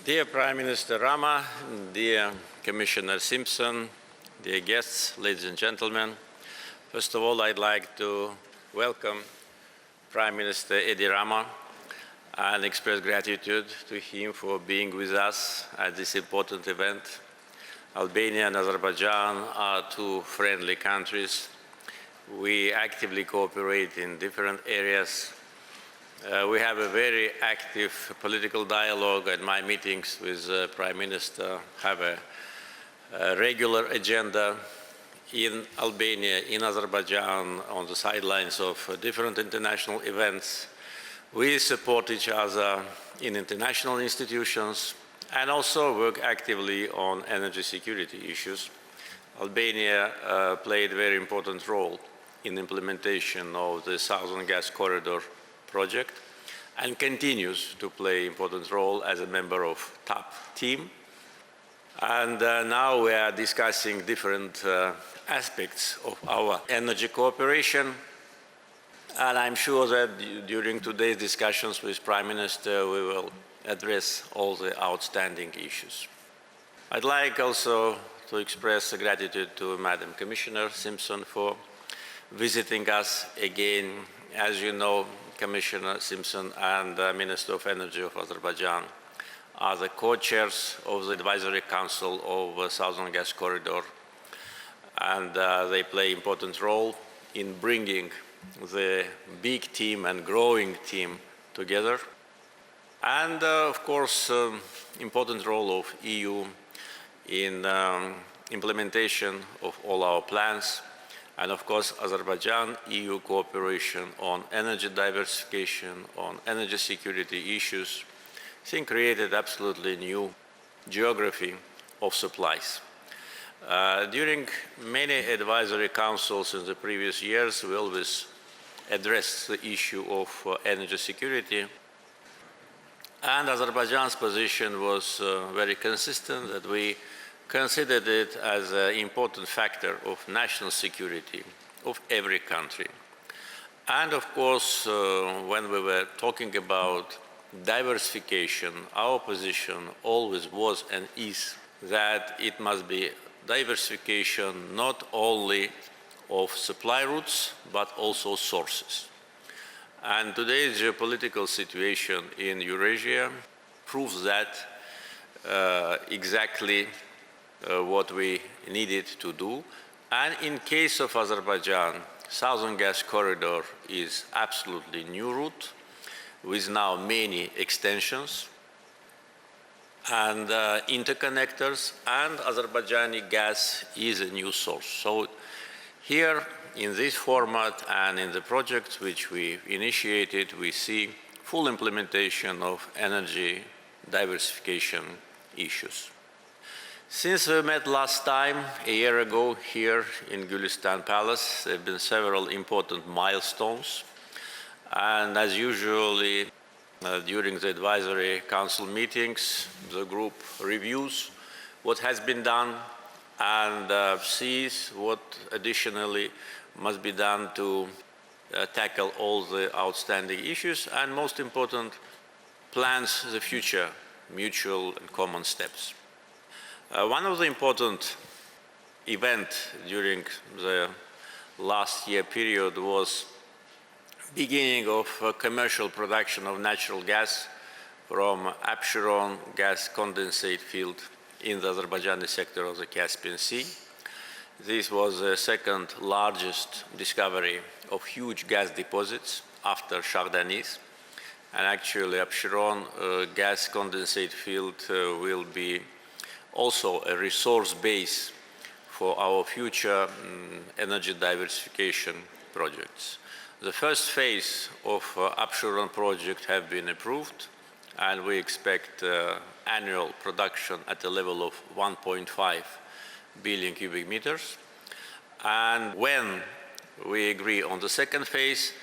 Dear Prime Minister Rama, dear Commissioner Simpson, dear guests, ladies and gentlemen, first of all, I'd like to welcome Prime Minister Edi Rama and express gratitude to him for being with us at this important event. Albania and Azerbaijan are two friendly countries. We actively cooperate in different areas. We have a very active political dialogue, and my meetings with Prime Minister have a regular agenda in Albania, in Azerbaijan, on the sidelines of different international events. We support each other in international institutions and also work actively on energy security issues. Albania played a very important role in implementation of the Southern Gas Corridor project and continues to play an important role as a member of TAP team. And now we are discussing different aspects of our energy cooperation. And I'm sure that during today's discussions with Prime Minister, we will address all the outstanding issues. I'd like also to express gratitude to Madam Commissioner Simpson for visiting us again. As you know, Commissioner Simpson and Minister of Energy of Azerbaijan are the co-chairs of the Advisory Council of Southern Gas Corridor, and they play an important role in bringing the big team and growing team together. And of course, important role of EU in implementation of all our plans. And of course, Azerbaijan-EU cooperation on energy diversification, on energy security issues, I think created absolutely new geography of supplies. During many advisory councils in the previous years, we always addressed the issue of energy security. And Azerbaijan's position was very consistent, that we considered it as an important factor of national security of every country. And of course, when we were talking about diversification, our position always was and is that it must be diversification not only of supply routes, but also sources. And today's geopolitical situation in Eurasia proves that exactly what we needed to do. And in case of Azerbaijan, Southern Gas Corridor is absolutely new route with now many extensions and interconnectors, and Azerbaijani gas is a new source. So here in this format and in the projects which we initiated, we see full implementation of energy diversification issues. Since we met last time, a year ago, here in Gülistan Palace, there have been several important milestones. And as usually, during the advisory council meetings, the group reviews what has been done and sees what additionally must be done to tackle all the outstanding issues, and most important, plans the future mutual and common steps. One of the important events during the last year period was beginning of commercial production of natural gas from Absheron gas condensate field in the Azerbaijani sector of the Caspian Sea. This was the second largest discovery of huge gas deposits after Shagdanis. And actually, Absheron gas condensate field will be also a resource base for our future energy diversification projects. The first phase of Absheron project have been approved, and we expect annual production at a level of 1.5 billion cubic meters. And when we agree on the second phase,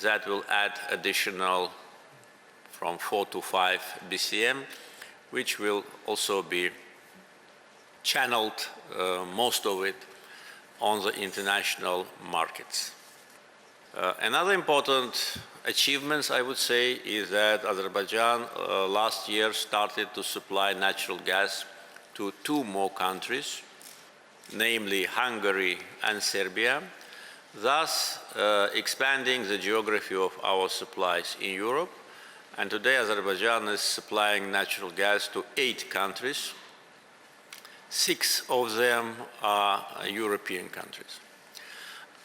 that will add additional from 4 to 5 BCM, which will also be channeled, most of it, on the international markets. Another important achievement, I would say, is that Azerbaijan last year started to supply natural gas to 2 more countries, namely Hungary and Serbia, thus expanding the geography of our supplies in Europe. And today Azerbaijan is supplying natural gas to 8 countries. 6 of them are European countries.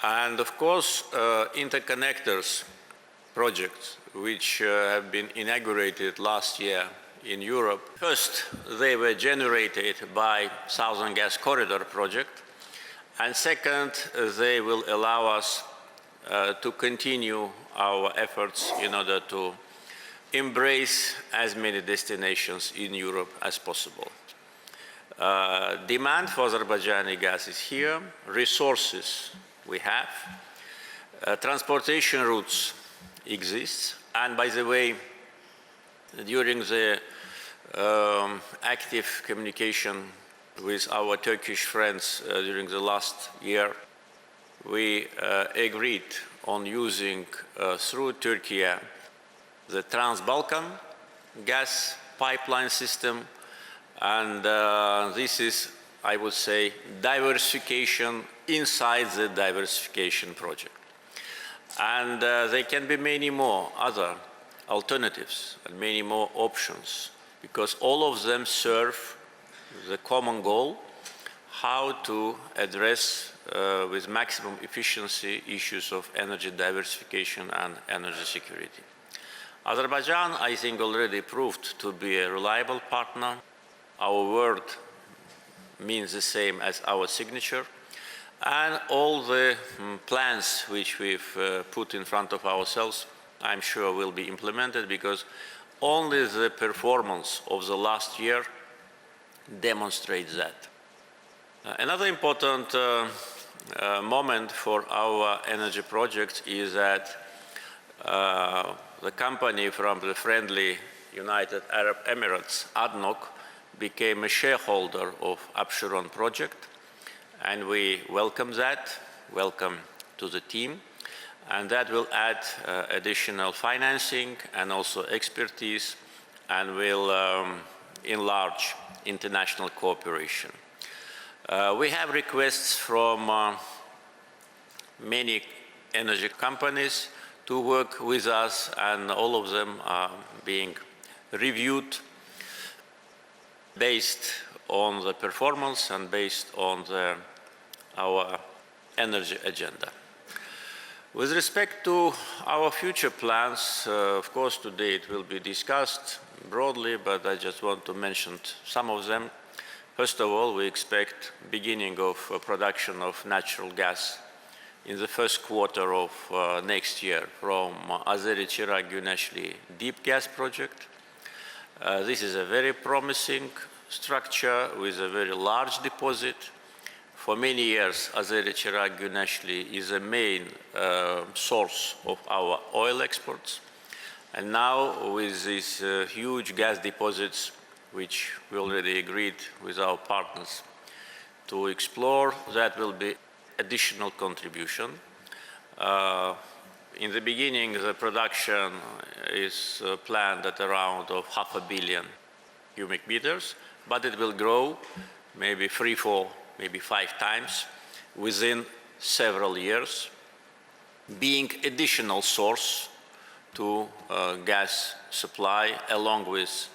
And of course, interconnectors projects which have been inaugurated last year in Europe. First, they were generated by Southern Gas Corridor project, and second, they will allow us to continue our efforts in order to embrace as many destinations in Europe as possible. Demand for Azerbaijani gas is here, resources we have, transportation routes exist, and by the way, during the active communication with our Turkish friends during the last year, we agreed on using through Turkey the Trans-Balkan gas pipeline system, and this is, I would say, diversification inside the diversification project. And there can be many more other alternatives and many more options, because all of them serve the common goal, how to address with maximum efficiency issues of energy diversification and energy security. Azerbaijan, I think, already proved to be a reliable partner. Our word means the same as our signature, and all the plans which we've put in front of ourselves, I'm sure will be implemented, because only the performance of the last year demonstrates that. Another important moment for our energy project is that the company from the friendly United Arab Emirates, ADNOC, became a shareholder of Absheron project, and we welcome that. Welcome to the team, and that will add additional financing and also expertise, and will enlarge international cooperation. We have requests from many energy companies to work with us, and all of them are being reviewed based on the performance and based on our energy agenda. With respect to our future plans, of course, today it will be discussed broadly, but I just want to mention some of them. First of all, we expect beginning of production of natural gas in the first quarter of next year from Azeri-Chirag-Güneşli deep gas project. This is a very promising structure with a very large deposit. For many years, Azeri-Chirag-Güneşli is a main source of our oil exports. And now with these huge gas deposits, which we already agreed with our partners to explore, that will be additional contribution. In the beginning, the production is planned at around 500 million cubic meters, but it will grow maybe 3, 4, maybe 5 times within several years, being additional source to gas supply along with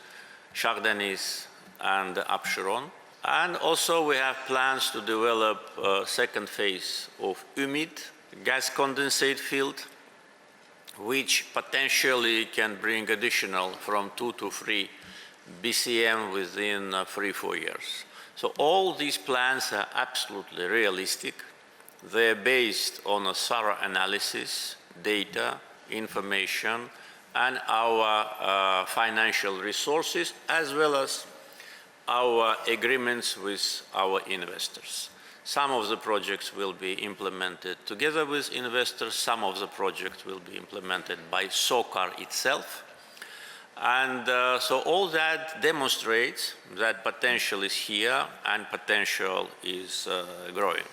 Shah Deniz and Absheron. And also we have plans to develop a second phase of Ümit gas condensate field, which potentially can bring additional from 2 to 3 BCM within 3-4 years. So all these plans are absolutely realistic. They're based on a thorough analysis, data, information, and our financial resources, as well as our agreements with our investors. Some of the projects will be implemented together with investors. Some of the projects will be implemented by SOCAR itself. And so all that demonstrates that potential is here and potential is growing.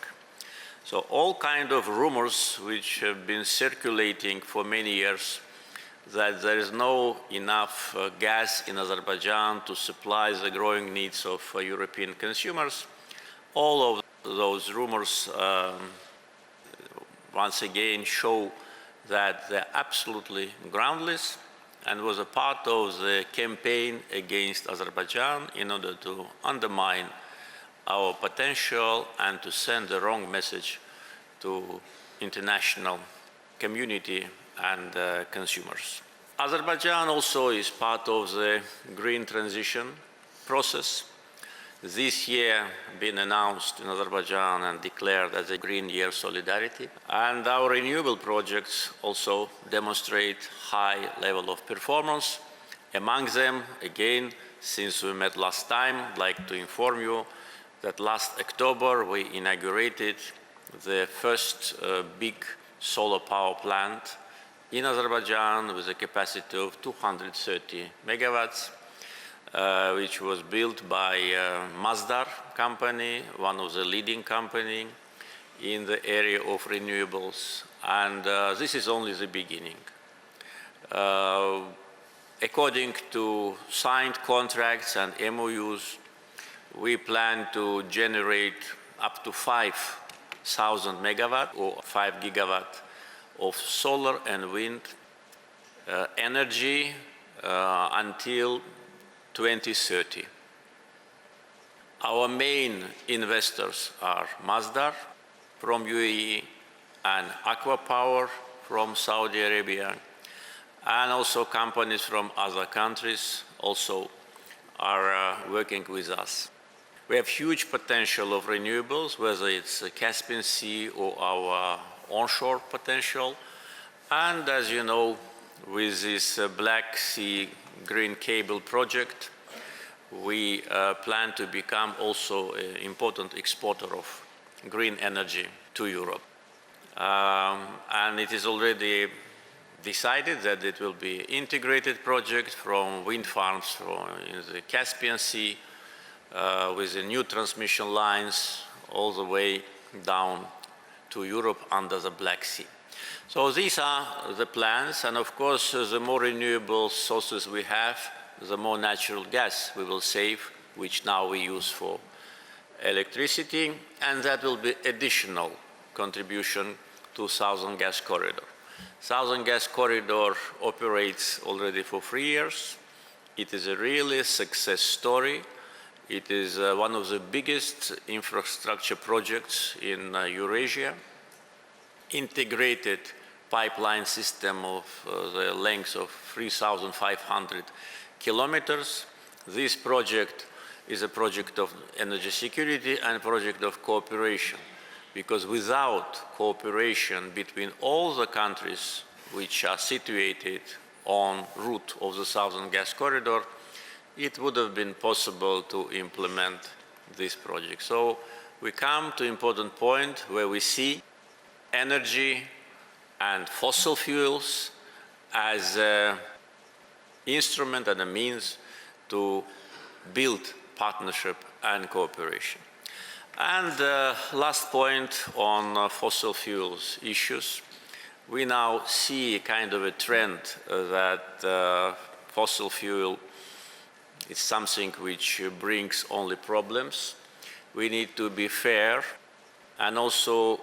So all kind of rumors which have been circulating for many years that there is no enough gas in Azerbaijan to supply the growing needs of European consumers, all of those rumors once again show that they're absolutely groundless and was a part of the campaign against Azerbaijan in order to undermine our potential and to send the wrong message to international community and consumers. Azerbaijan also is part of the green transition process. This year been announced in Azerbaijan and declared as a Green Year Solidarity. And our renewable projects also demonstrate high level of performance. Among them, again, since we met last time, I'd like to inform you that last October we inaugurated the first big solar power plant in Azerbaijan with a capacity of 230 megawatts, which was built by Masdar company, one of the leading companies in the area of renewables. And this is only the beginning. According to signed contracts and MOUs, we plan to generate up to 5,000 megawatt or 5 gigawatt of solar and wind energy until 2030. Our main investors are Masdar from UAE and Aqua Power from Saudi Arabia, and also companies from other countries also are working with us. We have huge potential of renewables, whether it's the Caspian Sea or our onshore potential. And as you know, with this Black Sea Green Cable project, we plan to become also an important exporter of green energy to Europe. And it is already decided that it will be an integrated project from wind farms in the Caspian Sea with the new transmission lines all the way down to Europe under the Black Sea. So these are the plans, and of course, the more renewable sources we have, the more natural gas we will save, which now we use for electricity, and that will be additional contribution to Southern Gas Corridor. Southern Gas Corridor operates already for 3 years. It is a really success story. It is one of the biggest infrastructure projects in Eurasia. Integrated pipeline system of the length of 3,500 kilometers. This project is a project of energy security and a project of cooperation, because without cooperation between all the countries which are situated on route of the Southern Gas Corridor, it would have been possible to implement this project. So we come to an important point where we see energy and fossil fuels as an instrument and a means to build partnership and cooperation. And last point on fossil fuels issues. We now see a kind of a trend that fossil fuel is something which brings only problems. We need to be fair, and also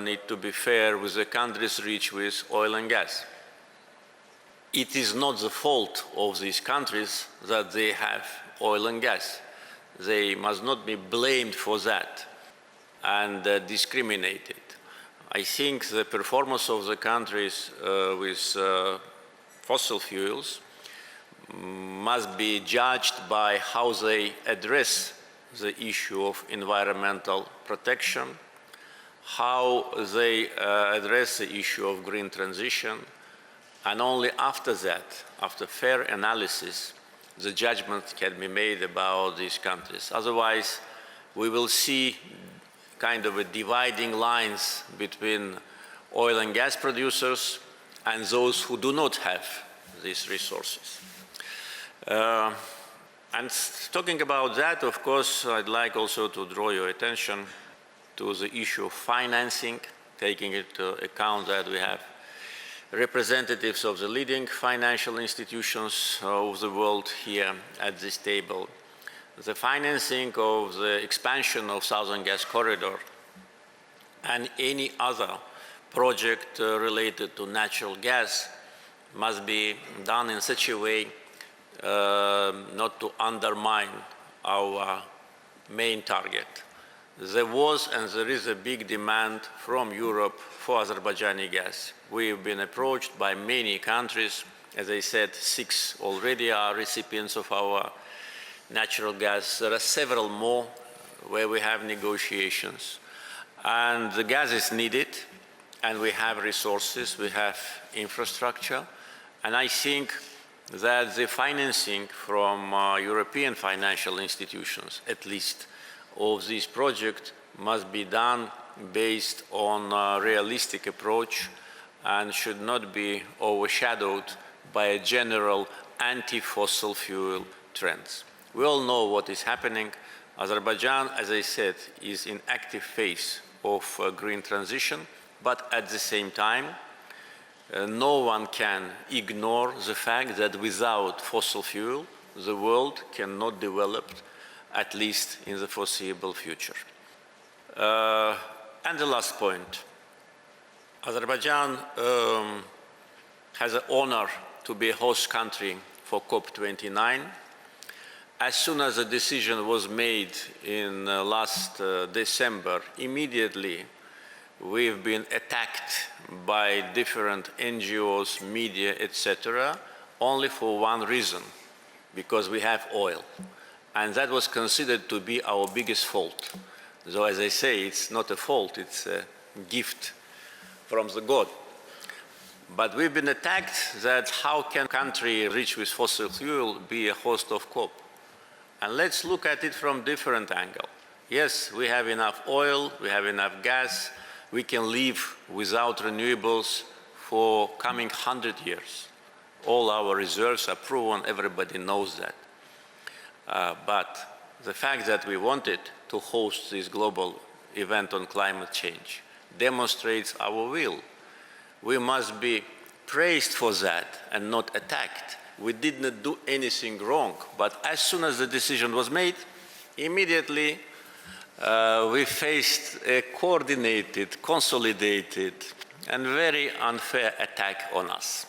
need to be fair with the countries rich with oil and gas. It is not the fault of these countries that they have oil and gas. They must not be blamed for that and discriminated. I think the performance of the countries with fossil fuels must be judged by how they address the issue of environmental protection, how they address the issue of green transition, and only after that, after fair analysis, the judgment can be made about these countries. Otherwise, we will see kind of a dividing lines between oil and gas producers and those who do not have these resources. And talking about that, of course, I'd like also to draw your attention to the issue of financing, taking into account that we have representatives of the leading financial institutions of the world here at this table. The financing of the expansion of Southern Gas Corridor and any other project related to natural gas must be done in such a way not to undermine our main target. There was and there is a big demand from Europe for Azerbaijani gas. We've been approached by many countries. As I said, 6 already are recipients of our natural gas. There are several more where we have negotiations. And the gas is needed, and we have resources, we have infrastructure. And I think that the financing from European financial institutions, at least, of this project must be done based on a realistic approach and should not be overshadowed by a general anti-fossil fuel trends. We all know what is happening. Azerbaijan, as I said, is in active phase of green transition, but at the same time, no one can ignore the fact that without fossil fuel, the world cannot develop, at least in the foreseeable future. And the last point, Azerbaijan has the honor to be a host country for COP29. As soon as the decision was made in last December, immediately we've been attacked by different NGOs, media, etc., only for one reason, because we have oil. And that was considered to be our biggest fault. So as I say, it's not a fault, it's a gift from the God. But we've been attacked that how can a country rich with fossil fuel be a host of COP? And let's look at it from different angle. Yes, we have enough oil, we have enough gas, we can live without renewables for coming 100 years. All our reserves are proven, everybody knows that. But the fact that we wanted to host this global event on climate change demonstrates our will. We must be praised for that and not attacked. We did not do anything wrong, but as soon as the decision was made, immediately we faced a coordinated, consolidated, and very unfair attack on us.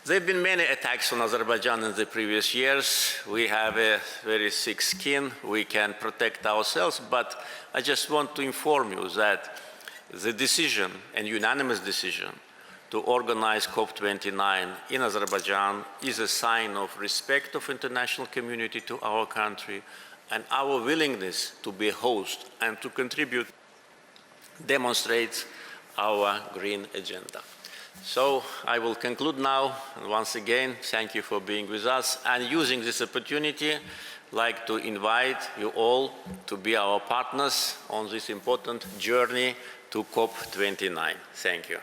There have been many attacks on Azerbaijan in the previous years. We have a very thick skin. We can protect ourselves, but I just want to inform you that the decision, and unanimous decision, to organize COP29 in Azerbaijan is a sign of respect of international community to our country, and our willingness to be a host and to contribute demonstrates our green agenda. So I will conclude now, and once again, thank you for being with us, and using this opportunity, I'd like to invite you all to be our partners on this important journey to COP29. Thank you.